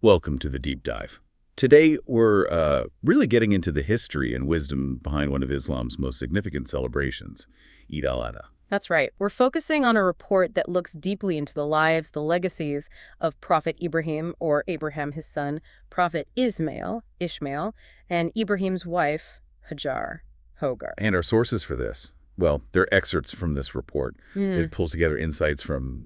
Welcome to the deep dive. Today, we're really getting into the history and wisdom behind one of Islam's most significant celebrations, Eid al-Adha. That's right. We're focusing on a report that looks deeply into the lives, the legacies of Prophet Ibrahim, or Abraham, his son, Prophet Ishmael, and Ibrahim's wife, Hajar. And our sources for this, well, they're excerpts from this report. It pulls together insights from,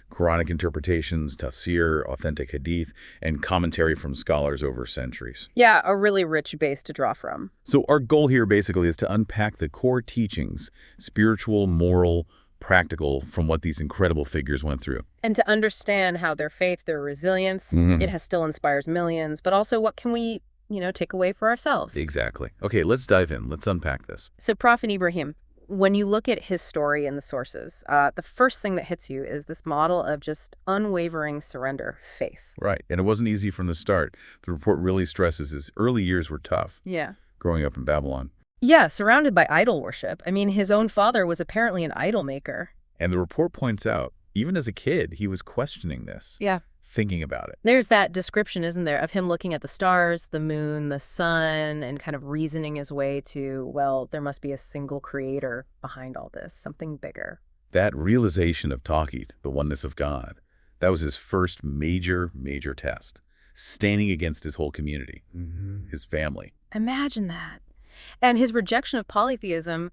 Quranic interpretations, tafsir, authentic hadith, and commentary from scholars over centuries. Yeah, a really rich base to draw from. So our goal here basically is to unpack the core teachings, spiritual, moral, practical, from what these incredible figures went through. And to understand how their faith, their resilience, it has still inspires millions, but also what can we, take away for ourselves? Exactly. Okay, let's dive in. Let's unpack this. So Prophet Ibrahim, when you look at his story in the sources, the first thing that hits you is this model of just unwavering surrender, faith. Right, and it wasn't easy from the start. The report really stresses his early years were tough. Yeah. Growing up in Babylon. Yeah, surrounded by idol worship. I mean, his own father was apparently an idol maker. And the report points out, even as a kid, he was questioning this. Yeah. Thinking about it. There's that description, isn't there, of him looking at the stars, the moon, the sun, and kind of reasoning his way to, well, there must be a single creator behind all this, something bigger. That realization of Tawhid, the oneness of God, that was his first major test, standing against his whole community, his family. Imagine that. And his rejection of polytheism,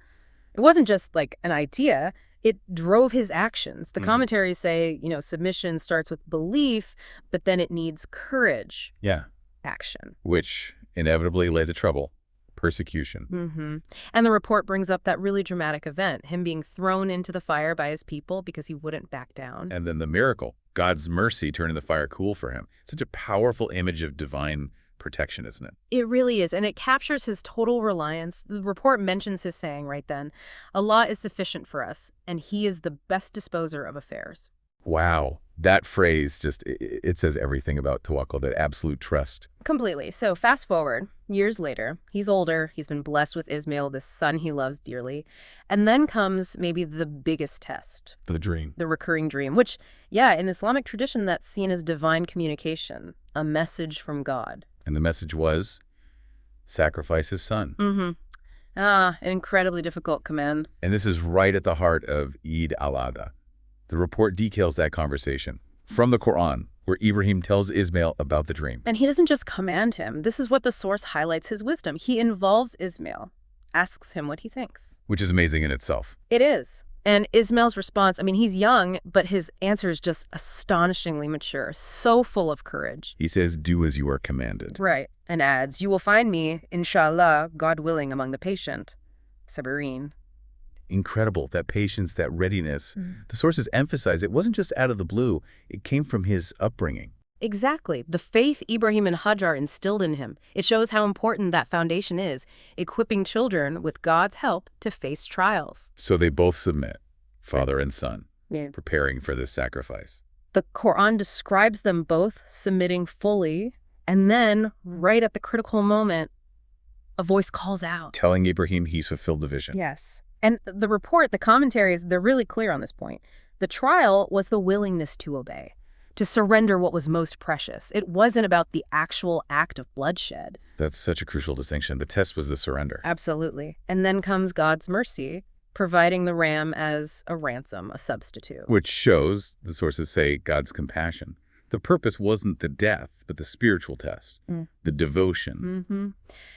it wasn't just like an idea. It drove his actions. The commentaries say, submission starts with belief, but then it needs courage. Yeah. Action. Which inevitably led to trouble, persecution. And the report brings up that really dramatic event, him being thrown into the fire by his people because he wouldn't back down. And then the miracle, God's mercy turning the fire cool for him. Such a powerful image of divine protection, isn't it? It really is, and it captures his total reliance. The report mentions his saying right then, Allah is sufficient for us, and he is the best disposer of affairs. Wow. That phrase just, it says everything about Tawakkul, that absolute trust. Completely. So fast forward, years later, he's older, he's been blessed with Ismail, this son he loves dearly, and then comes maybe the biggest test. The dream. The recurring dream, which, in Islamic tradition, that's seen as divine communication, a message from God. And the message was, sacrifice his son. An incredibly difficult command. And this is right at the heart of Eid al-Adha. The report details that conversation from the Quran, where Ibrahim tells Ismail about the dream. And he doesn't just command him. This is what the source highlights his wisdom. He involves Ismail, asks him what he thinks. Which is amazing in itself. It is. And Ismail's response, he's young, but his answer is just astonishingly mature, so full of courage. He says, do as you are commanded. Right. And adds, you will find me, inshallah, God willing, among the patient. Sabirin. Incredible, that patience, that readiness. The sources emphasize it wasn't just out of the blue. It came from his upbringing. Exactly. The faith Ibrahim and Hajar instilled in him. It shows how important that foundation is, equipping children with God's help to face trials. So they both submit, father and son, Yeah. preparing for this sacrifice. The Quran describes them both submitting fully, and then, right at the critical moment, a voice calls out. Telling Ibrahim he's fulfilled the vision. Yes. And the report, the commentaries, they're really clear on this point. The trial was the willingness to obey, to surrender what was most precious. It wasn't about the actual act of bloodshed. That's such a crucial distinction. The test was the surrender. Absolutely. And then comes God's mercy, providing the ram as a ransom, a substitute. Which shows, the sources say, God's compassion. The purpose wasn't the death, but the spiritual test, the devotion.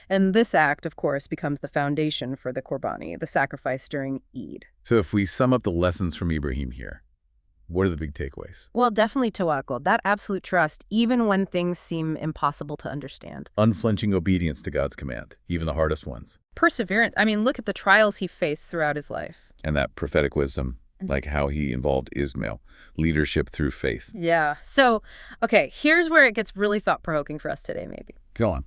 And this act, of course, becomes the foundation for the Qurbani, the sacrifice during Eid. So if we sum up the lessons from Ibrahim here, what are the big takeaways? Well, definitely tawakkul, that absolute trust, even when things seem impossible to understand. Unflinching obedience to God's command, even the hardest ones. Perseverance. Look at the trials he faced throughout his life. And that prophetic wisdom, like how he involved Ismail, leadership through faith. Yeah. So, okay, here's where it gets really thought-provoking for us today, maybe. Go on.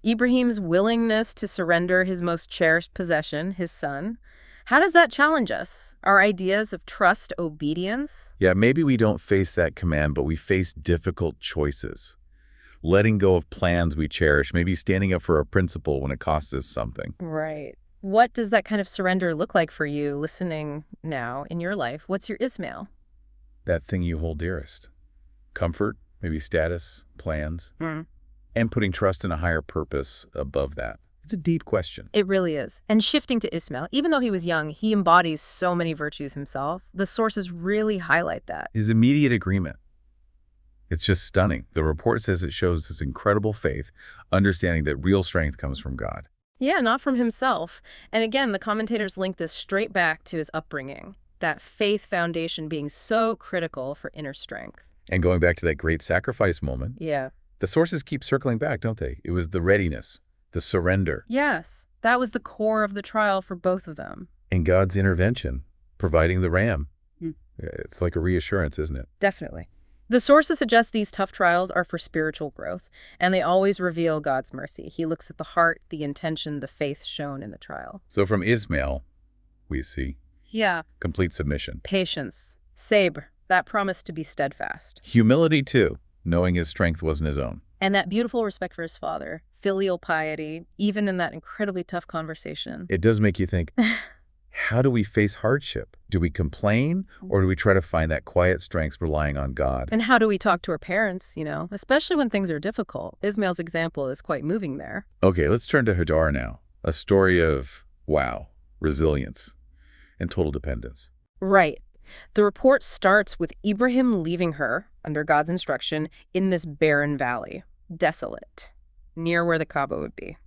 Ibrahim's willingness to surrender his most cherished possession, his son. How does that challenge us? Our ideas of trust, obedience? Yeah, maybe we don't face that command, but we face difficult choices. Letting go of plans we cherish, maybe standing up for a principle when it costs us something. Right. What does that kind of surrender look like for you listening now in your life? What's your Ismail? That thing you hold dearest. Comfort, maybe status, plans, Hmm. and putting trust in a higher purpose above that. It's a deep question. It really is. And shifting to Ismail, even though he was young, he embodies so many virtues himself. The sources really highlight that. His immediate agreement. It's just stunning. The report says it shows his incredible faith, understanding that real strength comes from God. Yeah, not from himself. And again, the commentators link this straight back to his upbringing, that faith foundation being so critical for inner strength. And going back to that great sacrifice moment, Yeah. the sources keep circling back, don't they? It was the readiness, the surrender, Yes, that was the core of the trial for both of them. and God's intervention, providing the ram. Hmm. It's like a reassurance, isn't it? Definitely. The sources suggest these tough trials are for spiritual growth, and they always reveal God's mercy. He looks at the heart, the intention, the faith shown in the trial. So from Ismail, we see Yeah. complete submission. Patience. Sabr, that promise to be steadfast. Humility, too, knowing his strength wasn't his own. And that beautiful respect for his father. Filial piety, even in that incredibly tough conversation. It does make you think, how do we face hardship? Do we complain, or do we try to find that quiet strength relying on God? And how do we talk to our parents, especially when things are difficult? Ismail's example is quite moving there. Okay, let's turn to Hajar now. A story of, wow, resilience and total dependence. Right. The report starts with Ibrahim leaving her, under God's instruction, in this barren valley, desolate, near where the Kaaba would be.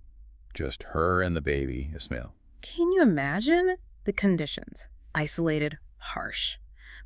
Just her and the baby, Ismail. Can you imagine the conditions? Isolated, harsh.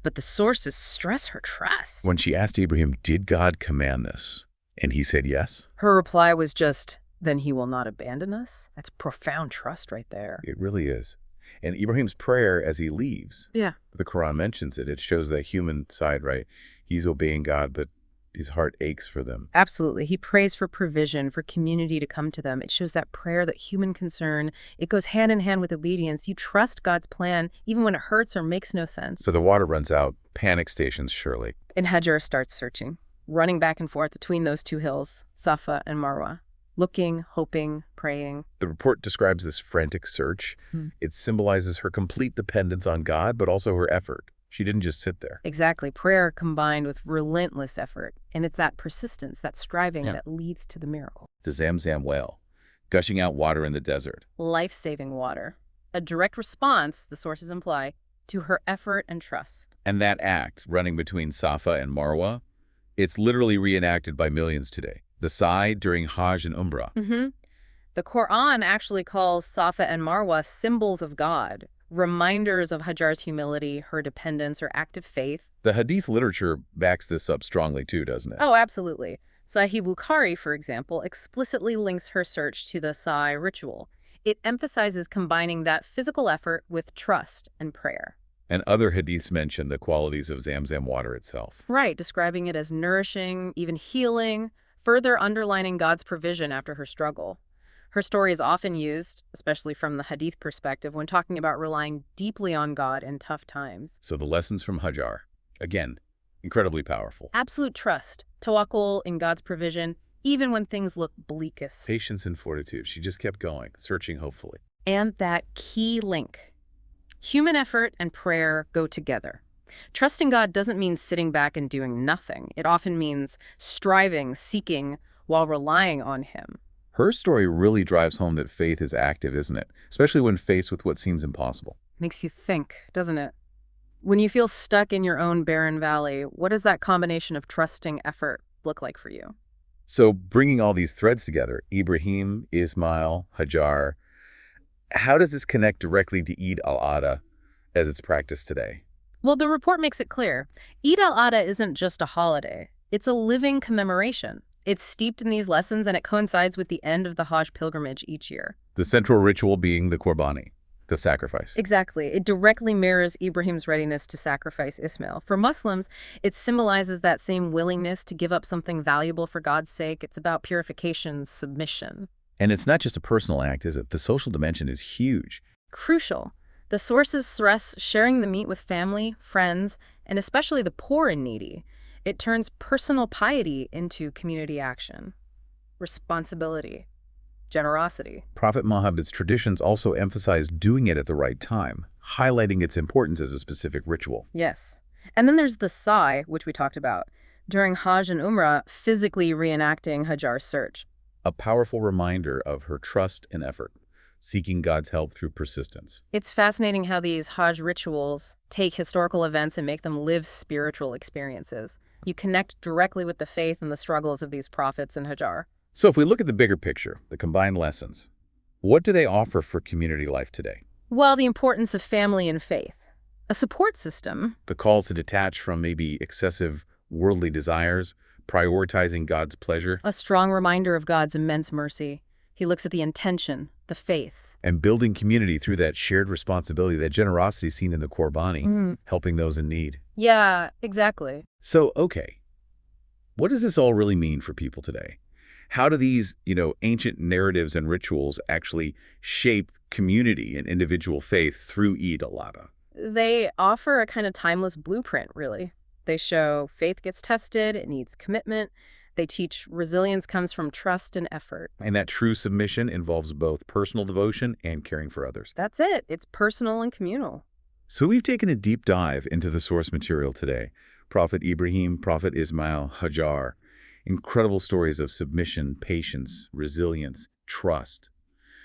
But the sources stress her trust. When she asked Ibrahim, did God command this? And he said yes. Her reply was just, then he will not abandon us? That's profound trust right there. It really is. And Ibrahim's prayer as he leaves, Yeah. the Quran mentions it. It shows that human side, right? He's obeying God, but his heart aches for them. Absolutely. He prays for provision, for community to come to them. It shows that prayer, that human concern. It goes hand in hand with obedience. You trust God's plan, even when it hurts or makes no sense. So the water runs out, panic stations surely. And Hajar starts searching, running back and forth between those two hills, Safa and Marwa, looking, hoping, praying. The report describes this frantic search. It symbolizes her complete dependence on God, but also her effort. She didn't just sit there. Exactly. Prayer combined with relentless effort. And it's that persistence, that striving Yeah. that leads to the miracle. The Zamzam well, gushing out water in the desert. Life-saving water. A direct response, the sources imply, to her effort and trust. And that act, running between Safa and Marwa, it's literally reenacted by millions today. The Sa'i during Hajj and Umrah. The Quran actually calls Safa and Marwa symbols of God, reminders of Hajar's humility, her dependence, her active faith. The Hadith literature backs this up strongly too, doesn't it? Oh, absolutely. Sahih Bukhari, for example, explicitly links her search to the Sa'i ritual. It emphasizes combining that physical effort with trust and prayer. And other Hadiths mention the qualities of Zamzam water itself. Right, describing it as nourishing, even healing, further underlining God's provision after her struggle. Her story is often used, especially from the Hadith perspective, when talking about relying deeply on God in tough times. So the lessons from Hajar, again, incredibly powerful. Absolute trust, tawakkul in God's provision, even when things look bleakest. Patience and fortitude. She just kept going, searching hopefully. And that key link. Human effort and prayer go together. Trusting God doesn't mean sitting back and doing nothing. It often means striving, seeking, while relying on Him. Her story really drives home that faith is active, isn't it? Especially when faced with what seems impossible. Makes you think, doesn't it? When you feel stuck in your own barren valley, what does that combination of trusting effort look like for you? So bringing all these threads together, Ibrahim, Ismail, Hajar, how does this connect directly to Eid al-Adha as it's practiced today? Well, the report makes it clear. Eid al-Adha isn't just a holiday. It's a living commemoration. It's steeped in these lessons, and it coincides with the end of the Hajj pilgrimage each year. The central ritual being the Qurbani, the sacrifice. Exactly. It directly mirrors Ibrahim's readiness to sacrifice Ismail. For Muslims, it symbolizes that same willingness to give up something valuable for God's sake. It's about purification, submission. And it's not just a personal act, is it? The social dimension is huge. Crucial. The sources stress sharing the meat with family, friends, and especially the poor and needy. It turns personal piety into community action, responsibility, generosity. Prophet Muhammad's traditions also emphasize doing it at the right time, highlighting its importance as a specific ritual. Yes. And then there's the Sa'i, which we talked about. during Hajj and Umrah, physically reenacting Hajar's search. A powerful reminder of her trust and effort, seeking God's help through persistence. It's fascinating how these Hajj rituals take historical events and make them live spiritual experiences. You connect directly with the faith and the struggles of these prophets in Hajar. So if we look at the bigger picture, the combined lessons, what do they offer for community life today? Well, the importance of family and faith. A support system. The call to detach from maybe excessive worldly desires, prioritizing God's pleasure. A strong reminder of God's immense mercy. He looks at the intention, the faith. And building community through that shared responsibility, that generosity seen in the Qurbani, helping those in need. Yeah, exactly. So, okay, what does this all really mean for people today? How do these, ancient narratives and rituals actually shape community and individual faith through Eid al-Adha? They offer a kind of timeless blueprint, really. They show faith gets tested, it needs commitment. They teach resilience comes from trust and effort. And that true submission involves both personal devotion and caring for others. That's it. It's personal and communal. So we've taken a deep dive into the source material today. Prophet Ibrahim, Prophet Ismail, Hajar. Incredible stories of submission, patience, resilience, trust,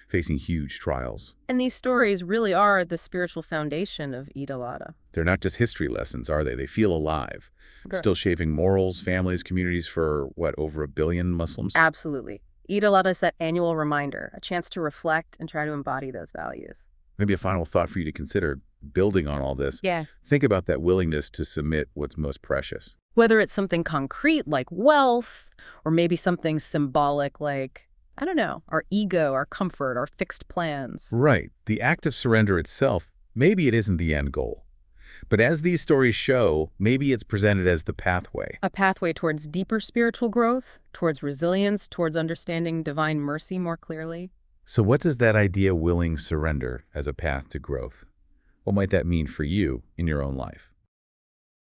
facing huge trials. And these stories really are the spiritual foundation of Eid al-Adha. They're not just history lessons, are they? They feel alive, still shaping morals, families, communities for, over 1 billion Muslims? Absolutely. Eid al-Adha is that annual reminder, a chance to reflect and try to embody those values. Maybe a final thought for you to consider, building on all this. Yeah. Think about that willingness to submit what's most precious. Whether it's something concrete like wealth, or maybe something symbolic like, I don't know, our ego, our comfort, our fixed plans. Right. The act of surrender itself, maybe it isn't the end goal. But as these stories show, maybe it's presented as the pathway. A pathway towards deeper spiritual growth, towards resilience, towards understanding divine mercy more clearly. So what does that idea willing surrender as a path to growth? What might that mean for you in your own life?